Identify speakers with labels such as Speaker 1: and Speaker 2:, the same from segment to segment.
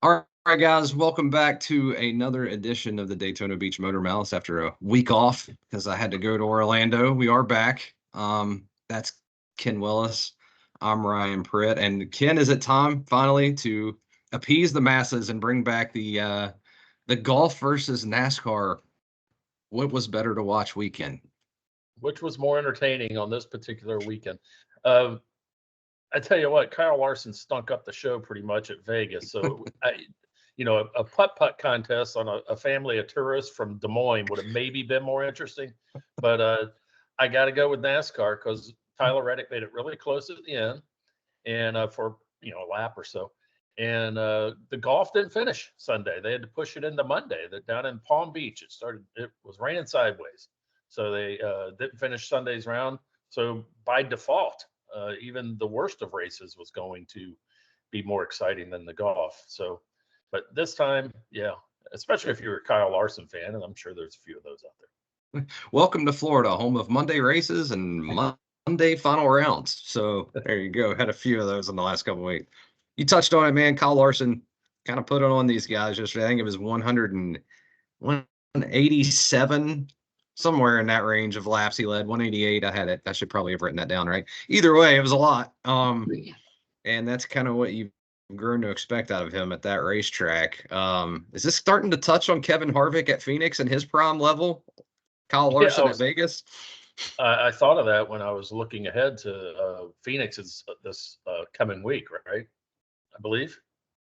Speaker 1: All right, guys, welcome back to another edition of the Daytona Beach Motor Mouths after a week off because I had to go to Orlando. We are back. That's Ken Willis. I'm Ryan Pritt, and Ken, is it time finally to appease the masses and bring back the golf versus NASCAR? What was better to watch weekend?
Speaker 2: Which was more entertaining on this particular weekend? Uh, I tell you what, Kyle Larson stunk up the show pretty much at Vegas. So, a putt-putt contest on a family of tourists from Des Moines would have maybe been more interesting. But I got to go with NASCAR because Tyler Reddick made it really close at the end, and for a lap or so. And the golf didn't finish Sunday. They had to push it into Monday. That down in Palm Beach, it was raining sideways, so they didn't finish Sunday's round. So by default, even the worst of races was going to be more exciting than the golf. So, but this time, yeah, especially if you're a Kyle Larson fan, and I'm sure there's a few of those out there.
Speaker 1: Welcome to Florida, home of Monday races and Monday final rounds. So there you go. Had a few of those in the last couple of weeks. You touched on it, man. Kyle Larson kind of put it on these guys yesterday. I think it was 187, somewhere in that range of laps he led. 188. I had it. I should probably have written that down, right? Either way, it was a lot. And that's kind of what you've grown to expect out of him at that racetrack. Is this starting to touch on Kevin Harvick at Phoenix and his prime level? Kyle Larson at Vegas?
Speaker 2: I thought of that when I was looking ahead to Phoenix's this coming week, right? I believe.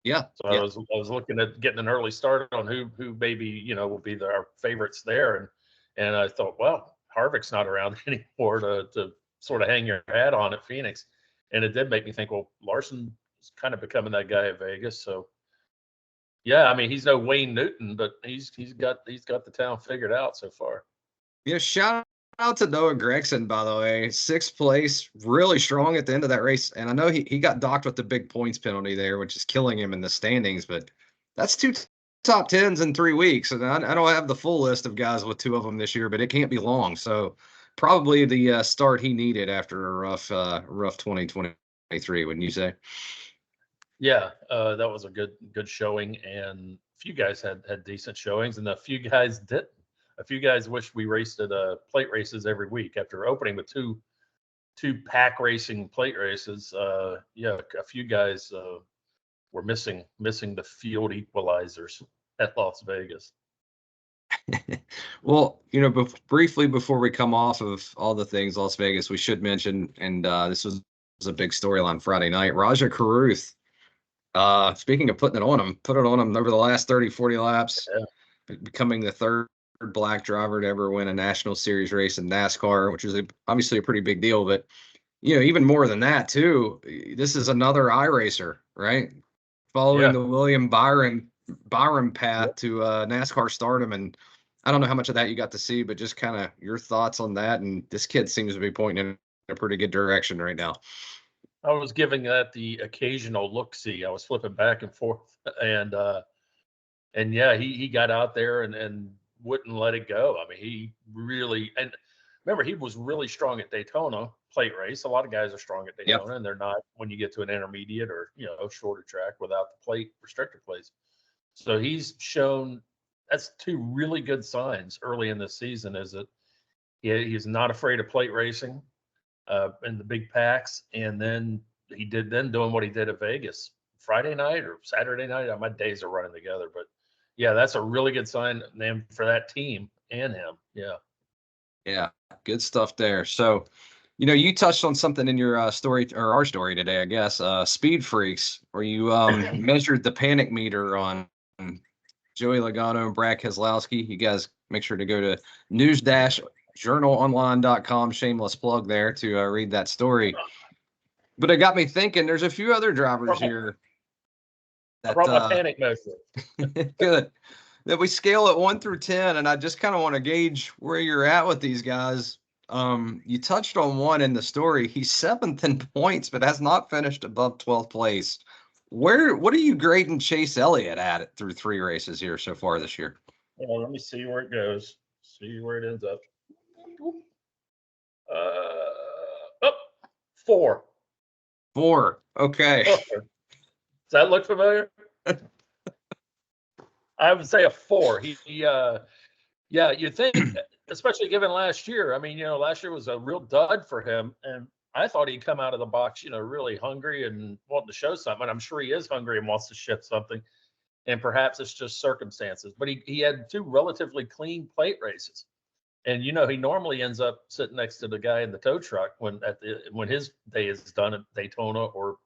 Speaker 1: Yeah.
Speaker 2: So I was looking at getting an early start on who maybe will be our favorites there, and I thought, well, Harvick's not around anymore to sort of hang your hat on at Phoenix, and it did make me think, well, Larson is kind of becoming that guy at Vegas. So yeah, I mean, he's no Wayne Newton, but he's got the town figured out so far.
Speaker 1: Yeah, shout out to Noah Gragson, by the way. 6th place, really strong at the end of that race. And I know he got docked with the big points penalty there, which is killing him in the standings, but that's 2 top 10s in 3 weeks. And I don't have the full list of guys with 2 of them this year, but it can't be long. So probably the start he needed after a rough 2023, wouldn't you say?
Speaker 2: Yeah, that was a good showing, and a few guys had decent showings, and a few guys didn't. A few guys wish we raced at plate races every week after opening with two pack racing plate races. Yeah, a few guys were missing the field equalizers at Las Vegas.
Speaker 1: Well, briefly before we come off of all the things Las Vegas, we should mention, and this was a big storyline Friday night. Rajah Caruth, speaking of put it on him over the last 30, 40 laps, becoming the third black driver to ever win a National Series race in NASCAR, which is obviously a pretty big deal. But, even more than that, too, this is another iRacer, right? Following the William Byron path to NASCAR stardom. And I don't know how much of that you got to see, but just kind of your thoughts on that. And this kid seems to be pointing in a pretty good direction right now.
Speaker 2: I was giving that the occasional look-see. I was flipping back and forth, and yeah, he got out there and wouldn't let it go. I mean, he really, and remember, he was really strong at Daytona plate race. A lot of guys are strong at Daytona, and they're not when you get to an intermediate or shorter track without the plate restrictor plates. So he's shown that's 2 really good signs early in this season. Is that he's not afraid of plate racing in the big packs, and then doing what he did at Vegas Friday night or Saturday night. My days are running together, but yeah, that's a really good sign for that team and him.
Speaker 1: Yeah, good stuff there. So, you touched on something in your story, or our story today, I guess, Speed Freaks, where you measured the panic meter on Joey Logano and Brad Keselowski. You guys make sure to go to news-journalonline.com, shameless plug there, to read that story. But it got me thinking, there's a few other drivers here.
Speaker 2: I brought my panic measure.
Speaker 1: Good. That we scale at 1 through 10, and I just kind of want to gauge where you're at with these guys. You touched on one in the story. He's 7th in points, but has not finished above 12th place. What are you grading Chase Elliott at it through 3 races here so far this year?
Speaker 2: Well, let me see where it goes. See where it ends up. 4.
Speaker 1: 4. Okay.
Speaker 2: Does that look familiar? I would say a 4. Yeah, you think, especially given last year. I mean, last year was a real dud for him, and I thought he'd come out of the box, really hungry and wanting to show something. And I'm sure he is hungry and wants to shift something. And perhaps it's just circumstances. But he had 2 relatively clean plate races. And he normally ends up sitting next to the guy in the tow truck when his day is done at Daytona, or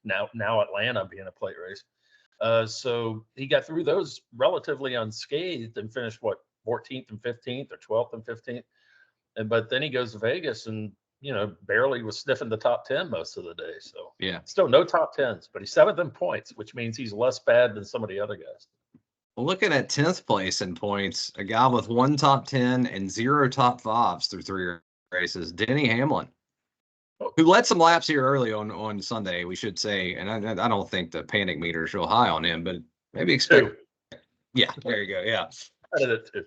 Speaker 2: now Atlanta being a plate race. So he got through those relatively unscathed and finished 14th and 15th, or 12th and 15th. But then he goes to Vegas and barely was sniffing the top 10 most of the day. So
Speaker 1: Yeah.
Speaker 2: Still no top 10s, but he's 7th in points, which means he's less bad than some of the other guys.
Speaker 1: Well, looking at 10th place in points, a guy with 1 top 10 and 0 top 5s through 3 races, Denny Hamlin, who led some laps here early on Sunday, we should say. And I don't think the panic meter is real high on him, but maybe expect.
Speaker 2: 2.
Speaker 1: Yeah, there you go. Yeah.
Speaker 2: I did it 2.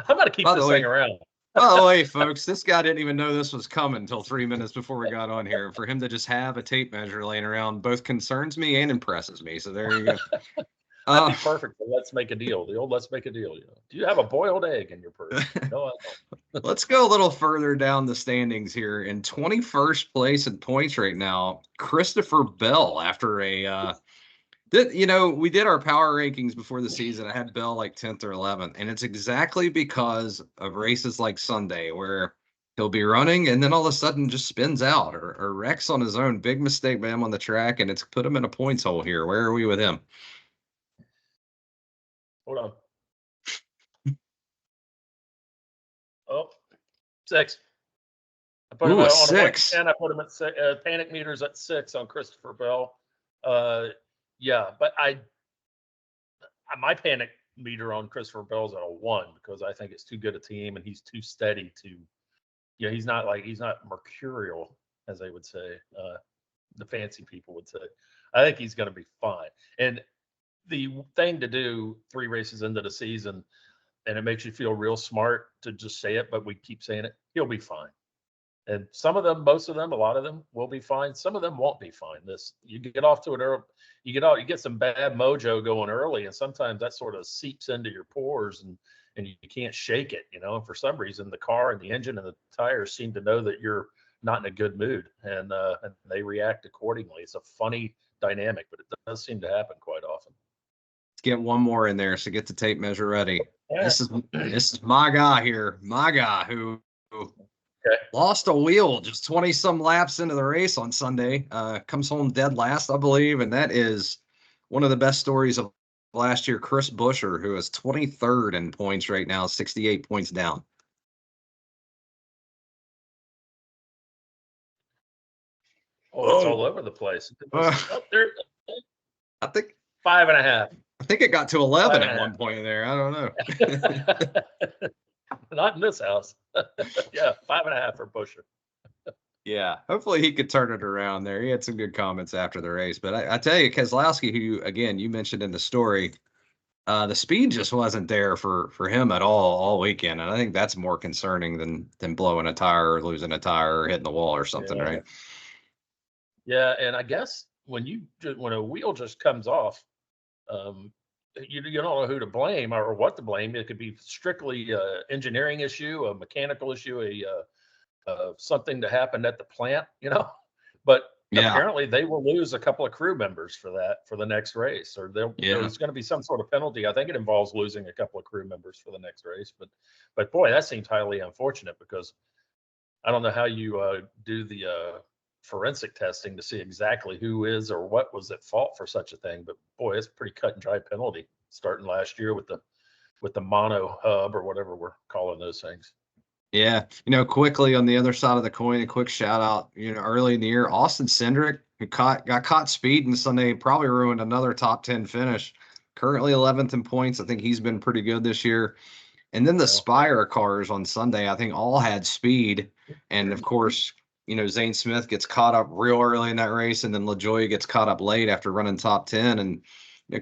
Speaker 2: I'm going to keep this thing around.
Speaker 1: By the way, folks, this guy didn't even know this was coming until 3 minutes before we got on here. For him to just have a tape measure laying around both concerns me and impresses me. So there you go.
Speaker 2: That'd be perfect for Let's Make a Deal. The old Let's Make a Deal. Do you have a boiled egg in your purse? No, I don't.
Speaker 1: Let's go a little further down the standings here. In 21st place in points right now, Christopher Bell, after we did our power rankings before the season. I had Bell like 10th or 11th, and it's exactly because of races like Sunday where he'll be running and then all of a sudden just spins out or wrecks on his own. Big mistake by him on the track, and it's put him in a points hole here. Where are we with him?
Speaker 2: Hold on. Oh, 6. I put him on
Speaker 1: 6.
Speaker 2: And I put him at 6. Panic meters at 6 on Christopher Bell. Yeah, but my panic meter on Christopher Bell's at a 1 because I think it's too good a team and he's too steady to. He's not mercurial, as they would say. The fancy people would say. I think he's going to be fine. And the thing to do 3 races into the season, and it makes you feel real smart to just say it, but we keep saying it, he'll be fine. And some of them, most of them, a lot of them will be fine. Some of them won't be fine. You get off to it early, you get some bad mojo going early, and sometimes that sort of seeps into your pores and you can't shake it, And for some reason, the car and the engine and the tires seem to know that you're not in a good mood, and they react accordingly. It's a funny dynamic, but it does seem to happen quite often.
Speaker 1: Let's get one more in there. So get the tape measure ready. Yeah. This is my guy here. My guy who lost a wheel just 20 some laps into the race on Sunday. Comes home dead last, I believe, and that is one of the best stories of last year. Chris Buescher, who is 23rd in points right now, 68 points down.
Speaker 2: Oh, it's all over the place. There,
Speaker 1: I think
Speaker 2: 5.5.
Speaker 1: I think it got to 11 at one point there. I don't know.
Speaker 2: Not in this house. Yeah, 5.5 for Buescher.
Speaker 1: Yeah, hopefully he could turn it around there. He had some good comments after the race. But I tell you, Keselowski, who, again, you mentioned in the story, the speed just wasn't there for him at all weekend. And I think that's more concerning than blowing a tire or losing a tire or hitting the wall or something, right?
Speaker 2: Yeah, and I guess when a wheel just comes off, you don't know who to blame or what to blame. It could be strictly engineering issue, a mechanical issue, something that happened at the plant, But apparently they will lose a couple of crew members for the next race, or there's going to be some sort of penalty. I think it involves losing a couple of crew members for the next race. But boy, that seems highly unfortunate because I don't know how you do the forensic testing to see exactly who is or what was at fault for such a thing. But boy, it's a pretty cut and dry penalty starting last year with the mono hub or whatever we're calling those things.
Speaker 1: Yeah. Quickly on the other side of the coin, a quick shout out, early in the year, Austin Cindric, who got caught speeding Sunday, probably ruined another top 10 finish. Currently 11th in points. I think he's been pretty good this year. And then the Spire cars on Sunday, I think all had speed. And of course, Zane Smith gets caught up real early in that race, and then LaJoie gets caught up late after running top 10. And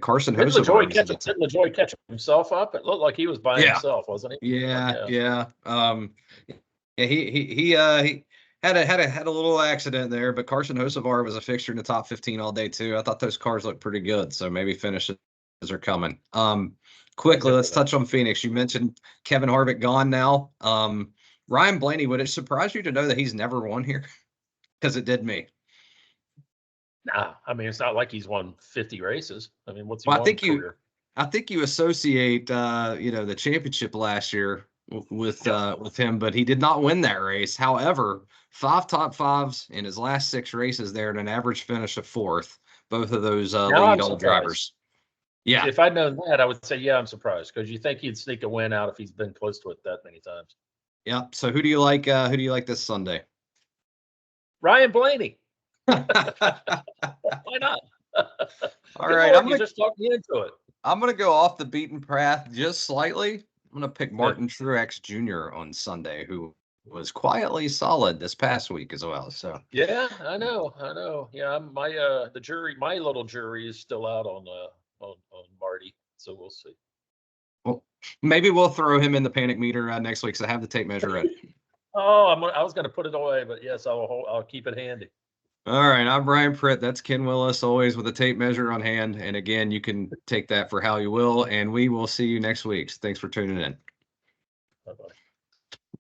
Speaker 1: Carson Hocevar.
Speaker 2: Did LaJoie catch himself up? It looked like he was by himself, wasn't he?
Speaker 1: Yeah. He had a little accident there, but Carson Hocevar was a fixture in the top 15 all day too. I thought those cars looked pretty good, so maybe finish are coming. Quickly, let's touch on Phoenix. You mentioned Kevin Harvick gone now. Ryan Blaney, would it surprise you to know that he's never won here? Because it did me.
Speaker 2: Nah, I mean, it's not like he's won 50 races. I mean, what's he
Speaker 1: Well,
Speaker 2: won career?
Speaker 1: I think you associate, the championship last year with him, but he did not win that race. However, 5 top fives in his last 6 races there, and an average finish of 4th. Both of those
Speaker 2: Now
Speaker 1: lead
Speaker 2: I'm
Speaker 1: all drivers. Yeah.
Speaker 2: If I'd known that, I would say, yeah, I'm surprised, because you think he'd sneak a win out if he's been close to it that many times.
Speaker 1: Yeah. So who do you like? Who do you like this Sunday?
Speaker 2: Ryan Blaney. Why not?
Speaker 1: All right,
Speaker 2: I'm just talking into it.
Speaker 1: I'm gonna go off the beaten path just slightly. I'm gonna pick Martin Truex Jr. on Sunday, who was quietly solid this past week as well. So
Speaker 2: yeah, I know. Yeah, my little jury is still out on Marty, so we'll see.
Speaker 1: Well, maybe we'll throw him in the panic meter next week. So I have the tape measure ready.
Speaker 2: Oh, I was going to put it away, but yes, I'll keep it handy.
Speaker 1: All right, I'm Brian Pritt. That's Ken Willis, always with a tape measure on hand. And again, you can take that for how you will, and we will see you next week. Thanks for tuning in.
Speaker 2: Bye-bye.